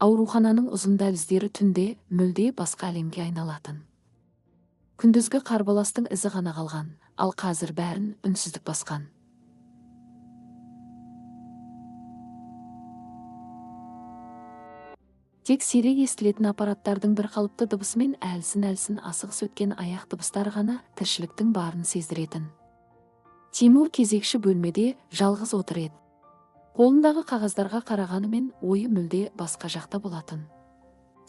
Аурухананың ұзын дәліздері түнде мүлде басқа әлемге айналатын. Күндізгі қарбаластың ізі ғана қалған, ал қазір бәрін үнсіздік басқан. Тек сирек естілетін аппараттардың бір қалыпты дыбысымен әлсін-әлсін асығыс өткен аяқ дыбыстары ғана тіршіліктің барын сездіретін. Тимур кезекші бөлмеде жалғыз отыр еді. Қолындағы қағаздарға қарағанымен ойы мүлде басқа жақта болатын.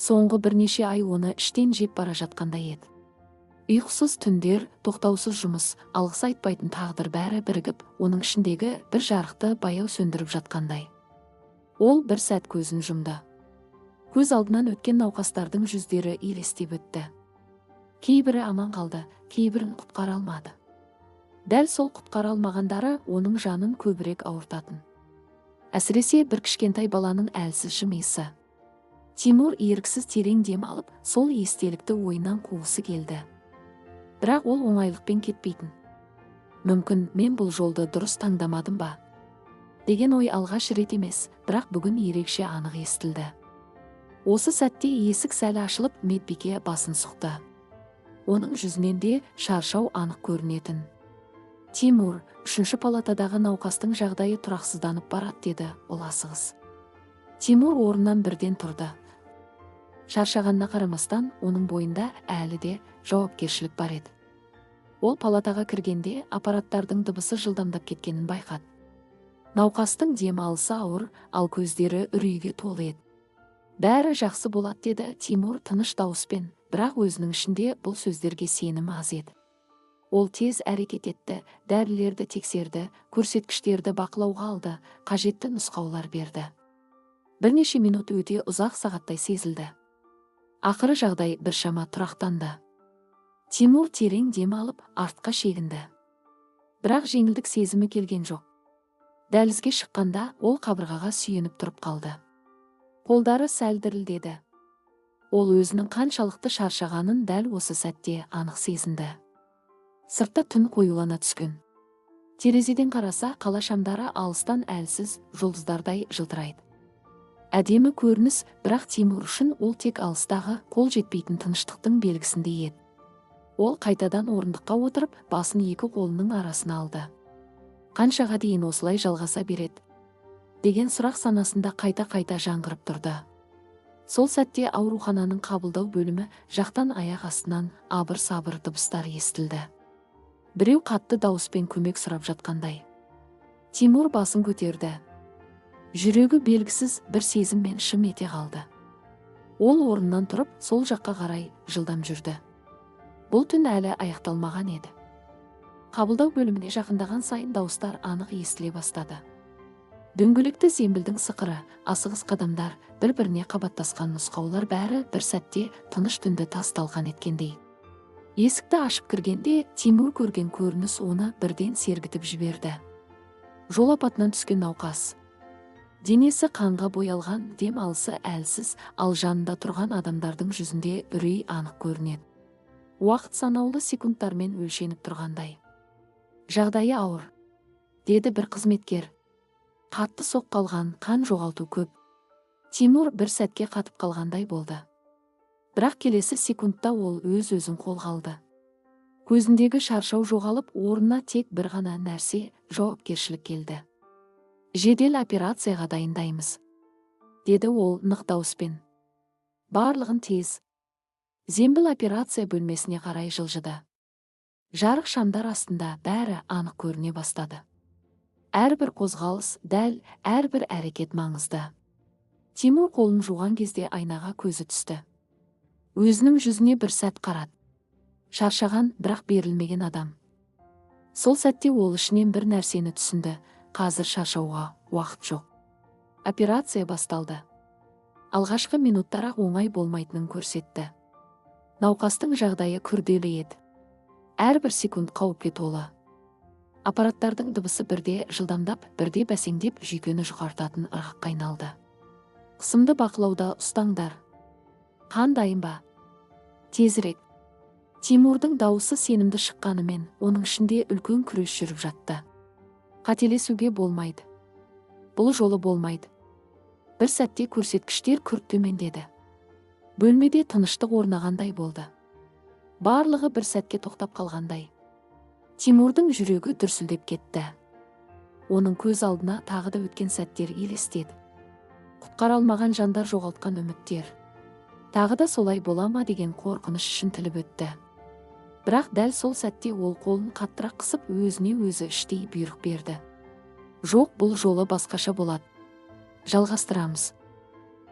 Соңғы бірнеше ай оны іштен жеп бара жатқандай еді. Ұйқысыз түндер, тоқтаусыз жұмыс, алғыс айтпайтын тағдыр бәрі бірігіп, оның ішіндегі бір жарықты баяу сөндіріп жатқандай. Ол бір сәт көзін жұмды. Көз алдынан өткен науқастардың жүздері елестеп өтті. Кейбірі аман қалды, кейбірін құтқара алмады. Дәл сол құтқара алмағандары оның жанын көбірек ауыртатын. Әсіресе бір кішкентай баланың әлсіз жымиысы. Тимур еріксіз терең дем алып, сол естелікті ойынан қуғысы келді. Бірақ ол оңайлықпен кетпейтін. Мүмкін мен бұл жолды дұрыс таңдамадым ба? Деген ой алғаш рет емес, бірақ бүгін ерекше анық естілді. Осы сәтте есік сәл ашылып, медбике басын сұқты. Оның жүзінен де шаршау анық көрінетін. Тимур, 3-ші палатадағы науқастың жағдайы тұрақсызданып барады, деді ол асығыс. Тимур орнынан бірден тұрды. Шаршағанына қарамастан, оның бойында әлі де жауапкершілік бар еді. Ол палатаға кіргенде аппараттардың дыбысы жылдамдап кеткенін байқады. Науқастың дем алысы ауыр, ал көздері үрейге толы еді. Бәрі жақсы болады, деді Тимур тыныш дауыспен, бірақ өзінің ішінде бұл сөздерге сенім аз еді. Ол тез әрекет етті, дәрілерді тексерді, көрсеткіштерді бақылауға алды, қажетті нұсқаулар берді. Бірнеше минут өте ұзақ сағаттай сезілді. Ақыры жағдай біршама тұрақтанды. Тимур терең дем алып, артқа шегінді. Бірақ жеңілдік сезімі келген жоқ. Дәлізге шыққанда ол қабырғаға сүйеніп тұрып қалды. Қолдары сәл дірілдеді. Ол өзінің қаншалықты шаршағанын дәл осы сәтте анық сезінді. Сыртта түн қоюлана түскен. Терезеден қараса, қала шамдары алыстан әлсіз жұлдыздардай жылтырайды. Әдемі көрініс, бірақ Тимур үшін ол тек алыстағы, қол жетпейтін тыныштықтың белгісіндей еді. Ол қайтадан орындыққа отырып, басын екі қолының арасына алды. Қаншаға дейін осылай жалғаса береді? Деген сұрақ санасында қайта-қайта жаңғырып тұрды. Сол сәтте аурухананың қабылдау бөлімі жақтан аяқ астынан абыр-сабыр дыбыстар естілді. Біреу қатты дауыспен көмек сұрап жатқандай. Тимур басын көтерді. Жүрегі белгісіз бір сезіммен шым ете қалды. Ол орнынан тұрып, сол жаққа қарай жылдам жүрді. Бұл түн әлі аяқталмаған еді. Қабылдау бөліміне жақындаған сайын дауыстар анық естіле бастады. Дөңгелекті зембілдің сықыры, асығыс қадамдар, бір-біріне қабаттасқан нұсқаулар бәрі бір сәтте тыныш түнді тас-талқан еткендей. Есікті ашып кіргенде Тимур көрген көрініс оны бірден сергітіп жіберді. Жол апатынан түскен науқас. Денесі қанға боялған, дем алысы әлсіз, ал жанында тұрған адамдардың жүзінде үрей анық көрінеді. Уақыт санаулы секундтармен өлшеніп тұрғандай. Жағдайы ауыр, деді бір қызметкер. Қатты соққалған, қан жоғалту көп. Тимур бір сәтке қатып қалғандай болды. Бірақ келесі секундта ол өз-өзін қолға алды. Көзіндегі шаршау жоғалып, орнына тек бір ғана нәрсе, жауапкершілік келді. Жедел операцияға дайындаймыз, деді ол нық дауыспен. Барлығын тез. Зембіл операция бөлмесіне қарай жылжыды. Жарық шамдар астында бәрі анық көріне бастады. Әрбір қозғалыс дәл, әрбір әрекет маңызды. Тимур қолын жуған кезде айнаға көзі түсті. Өзінің жүзіне бір сәт қарады. Шаршаған, бірақ берілмеген адам. Сол сәтте ол ішінен бір нәрсені түсінді. Қазір шаршауға уақыт жоқ. Операция басталды. Алғашқы минуттар-ақ оңай болмайтынын көрсетті. Науқастың жағдайы күрделі еді. Әрбір секунд қауіпке толы. Аппараттардың дыбысы бірде жылдамдап, бірде бәсеңдеп, жүйкені жұқартатын ырғаққа айналды. Қысымды бақылауда ұстаңдар. Қан дайын ба? Тезірек. Тимурдың дауысы сенімді шыққанымен, оның ішінде үлкен күрес жүріп жатты. Қателесуге болмайды. Бұл жолы болмайды. Бір сәтте көрсеткіштер күрт төмендеді. Бөлмеде тыныштық орнағандай болды. Барлығы бір сәтке тоқтап қалғандай. Тимурдың жүрегі дүрсілдеп кетті. Оның көз алдына тағы да өткен сәттер елестеді. Құтқара алмаған жандар, жоғалтқан үміттер. Тағы да солай бола ма деген қорқыныш ішін тіліп өтті. Бірақ дәл сол сәтте ол қолын қаттырақ қысып өзіне өзі іштей бұйрық берді. Жоқ, бұл жолы басқаша болады. Жалғастырамыз,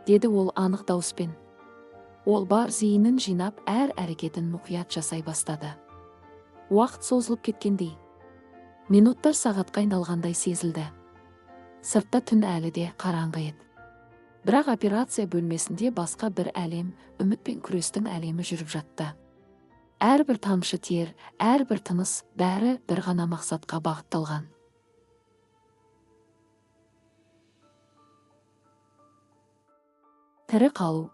деді ол анық дауыспен. Ол бар зейінін жинап, әр әрекетін мұқият жасай бастады. Уақыт созылып кеткендей. Минуттар сағатқа айналғандай сезілді. Сыртта түн әлі де қараңғы еді. Бірақ операция бөлмесінде басқа бір әлем, үміт пен күрестің әлемі жүріп жатты. Әрбір тамшы тер, әрбір тыныс, бәрі бір ғана мақсатқа бағытталған. Тірі қалу.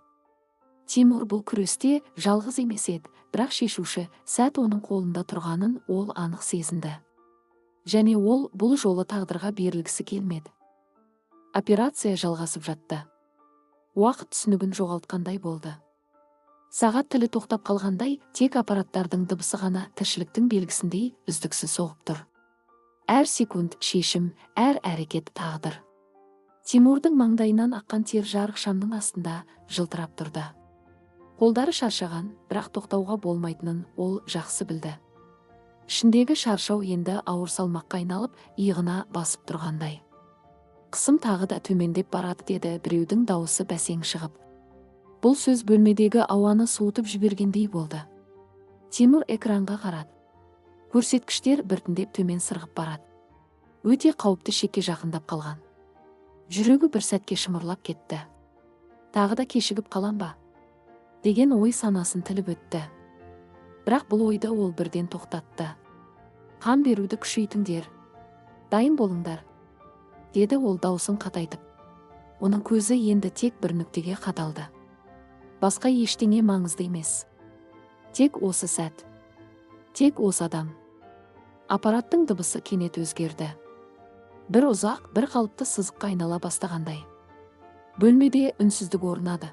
Тимур бұл күресте жалғыз емес еді, бірақ шешуші сәт оның қолында тұрғанын ол анық сезінді. Және ол бұл жолы тағдырға берілгісі келмеді. Операция жалғасып жатты. Уақыт түсінігін жоғалтқандай болды. Сағат тілі тоқтап қалғандай, тек аппараттардың дыбысы ғана тіршіліктің белгісіндей үздіксіз соғып тұр. Әр секунд шешім, әр әрекет тағдыр. Тимурдың маңдайынан аққан тер жарық шамның астында жылтырап тұрды. Қолдары шаршаған, бірақ тоқтауға болмайтынын ол жақсы білді. Ішіндегі шаршау енді ауыр салмаққа айналып, иығына басып тұрғандай. Қысым тағы да төмендеп барады, деді біреудің дауысы бәсең шығып. Бұл сөз бөлмедегі ауаны суытып жібергендей болды. Тимур экранға қарады. Көрсеткіштер біртіндеп төмен сырғып барады. Өте қауіпті шекке жақындап қалған. Жүрегі бір сәтке шымырлап кетті. Тағы да кешігіп қалам ба? Деген ой санасын тіліп өтті. Бірақ бұл ойды ол бірден тоқтатты. Қан беруді күшейтіңдер. Дайын болыңдар, деді ол даусын қатайтып. Оның көзі енді тек бір нүктеге қадалды. Басқа ештеңе маңызды емес. Тек осы сәт. Тек осы адам. Аппараттың дыбысы кенет өзгерді. Бір ұзақ, бір қалыпты сызыққа айнала бастағандай. Бөлмеде үнсіздік орнады.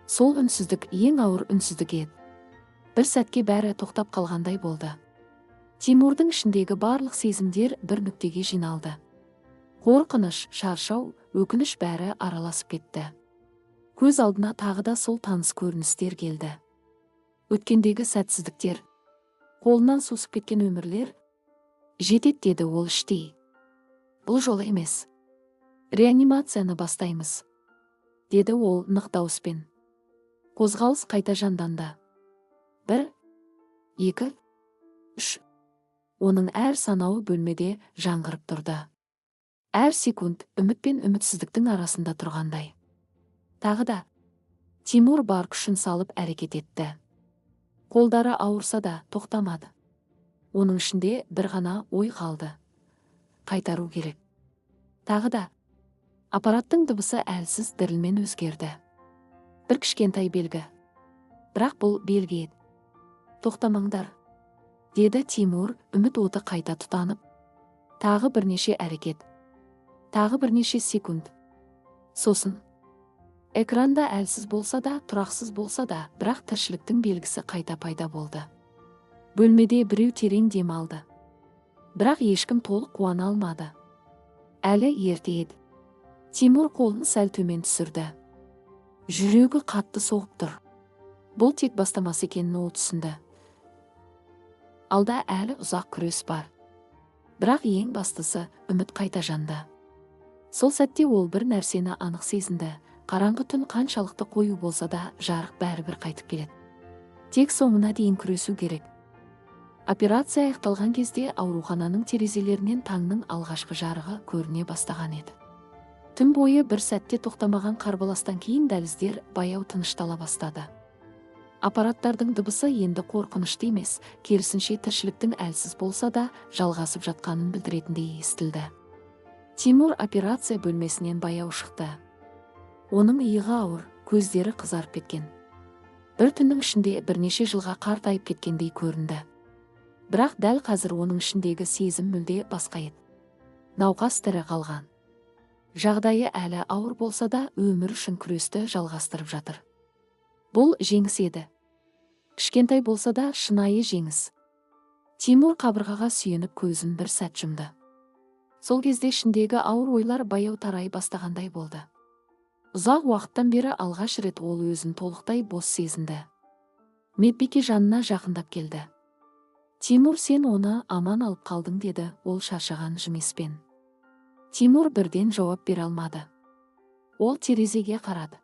Сол үнсіздік ең ауыр үнсіздік еді. Бір сәтке бәрі тоқтап қалғандай болды. Тимурдың ішіндегі барлық сезімдер бір нүктеге жиналды. Қорқыныш, шаршау, өкініш бәрі араласып кетті. Көз алдына тағы да сол таныс көріністер келді. Өткендегі сәтсіздіктер, қолынан сусып кеткен өмірлер. Жетет, деді ол іштей. Бұл жолы емес. Реанимацияны бастаймыз, деді ол нық дауыспен. Қозғалыс қайта жанданды. 1, 2, 3. Оның әр санауы бөлмеде жаңғырып тұрды. Әр секунд үміт пен үмітсіздіктің арасында тұрғандай. Тағы да Тимур бар күшін салып әрекет етті. Қолдары ауырса да тоқтамады. Оның ішінде бір ғана ой қалды. Қайтару керек. Тағы да аппараттың дыбысы әлсіз дірілмен өзгерді. Бір кішкентай белгі. Бірақ бұл белгі еді. Тоқтамаңдар, деді Тимур, үміт оты қайта тұтанып. Тағы бірнеше әрекет. Тағы бірнеше секунд. Сосын экранда әлсіз болса да, тұрақсыз болса да, бірақ тіршіліктің белгісі қайта пайда болды. Бөлмеде біреу терең дем алды. Бірақ ешкім толық қуана алмады. Әлі ерте еді. Тимур қолын сәл төмен түсірді. Жүрегі қатты соғып тұр. Бұл тек бастамасы екенін ол түсінді. Алда әлі ұзақ күрес бар. Бірақ ең бастысы үміт қайта жанды. Сол сәтте ол бір нәрсені анық сезінді. Қараңғы түн қаншалықты қою болса да, жарық бәрібір қайтып келеді. Тек соңына дейін күресу керек. Операция аяқталған кезде аурухананың терезелерінен таңның алғашқы жарығы көріне бастаған еді. Түн бойы бір сәтте тоқтамаған қарбаластан кейін дәліздер баяу тыныштала бастады. Аппараттардың дыбысы енді қорқынышты емес, керісінше тіршіліктің әлсіз болса да жалғасып жатқанын білдіретіндей естілді. Тимур операция бөлмесінен баяу шықты. Оның иығы ауыр, көздері қызарып кеткен. Бір түннің ішінде бірнеше жылға қартайып кеткендей көрінді. Бірақ дәл қазір оның ішіндегі сезім мүлде басқа еді. Науқас тірі қалған. Жағдайы әлі ауыр болса да өмір үшін күресті жалғастырып жатыр. Бұл жеңіс еді. Кішкентай болса да шынайы жеңіс. Тимур қабырғаға сүйеніп көзін бір сәт жұмды. Сол кезде ішіндегі ауыр ойлар баяу тарай бастағандай болды. Ұзақ уақыттан бері алғаш рет ол өзін толықтай бос сезінді. Медбике жанына жақындап келді. Тимур, сен оны аман алып қалдың, деді ол шаршаған жымиыспен. Тимур бірден жауап бере алмады. Ол терезеге қарады.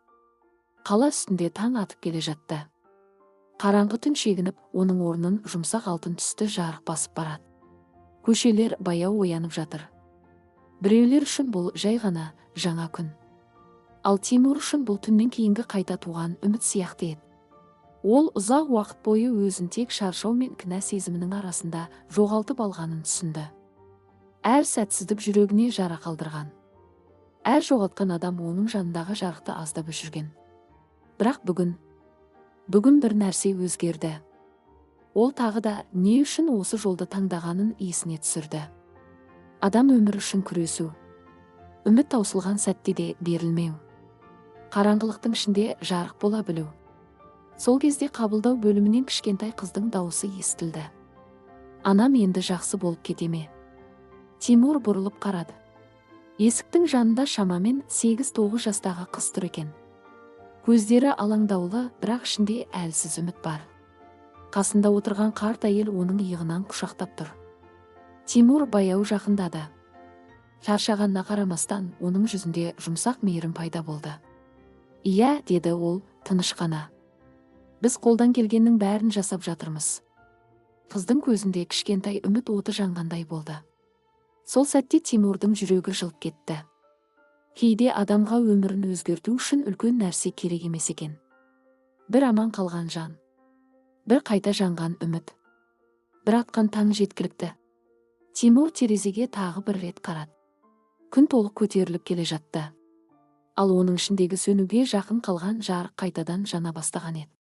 Қала үстінде таң атып келе жатты. Қараңғы түн шегініп, оның орнын жұмсақ алтын түсті жарық басып барады. Көшелер баяу оянып жатыр. Біреулер үшін бұл жай ғана жаңа күн. Ал Тимур үшін бұл түннен кейінгі қайта туған үміт сияқты еді. Ол ұзақ уақыт бойы өзін тек шаршау мен кінә сезімінің арасында жоғалтып алғанын түсінді. Әр сәтсіздік жүрегіне жара қалдырған. Әр жоғалтқан адам оның жанындағы жарықты аздап өшірген. Бірақ бүгін бір нәрсе өзгерді. Ол тағы да не үшін осы жолды таңдағанын есіне түсірді. Адам өмір үшін күресу. Үміт таусылған сәтте де берілмеу. Қараңғылықтың ішінде жарық бола білу. Сол кезде қабылдау бөлімінен кішкентай қыздың дауысы естілді. Анам енді жақсы болып кете ме? Тимур бұрылып қарады. Есіктің жанында шамамен 8-9 жастағы қыз тұр екен. Көздері алаңдаулы, бірақ ішінде әлсіз үміт бар. Қасында отырған қарт әйел оның иығынан құшақтап тұр. Тимур баяу жақындады. Шаршағанына қарамастан, оның жүзінде жұмсақ мейірім пайда болды. Иә, деді ол, тыныш қана. Біз қолдан келгеннің бәрін жасап жатырмыз. Қыздың көзінде кішкентай үміт оты жанғандай болды. Сол сәтте Тимурдың жүрегі жылып кетті. Кейде адамға өмірін өзгерту үшін үлкен нәрсе керек емес екен. Бір аман қалған жан. Бір қайта жанған үміт. Бір атқан таң жеткілікті. Тимур терезеге тағы бір рет қарады. Күн толық көтеріліп келе жатты. Ал оның ішіндегі сөнуге жақын қалған жарық қайтадан жана бастаған еді.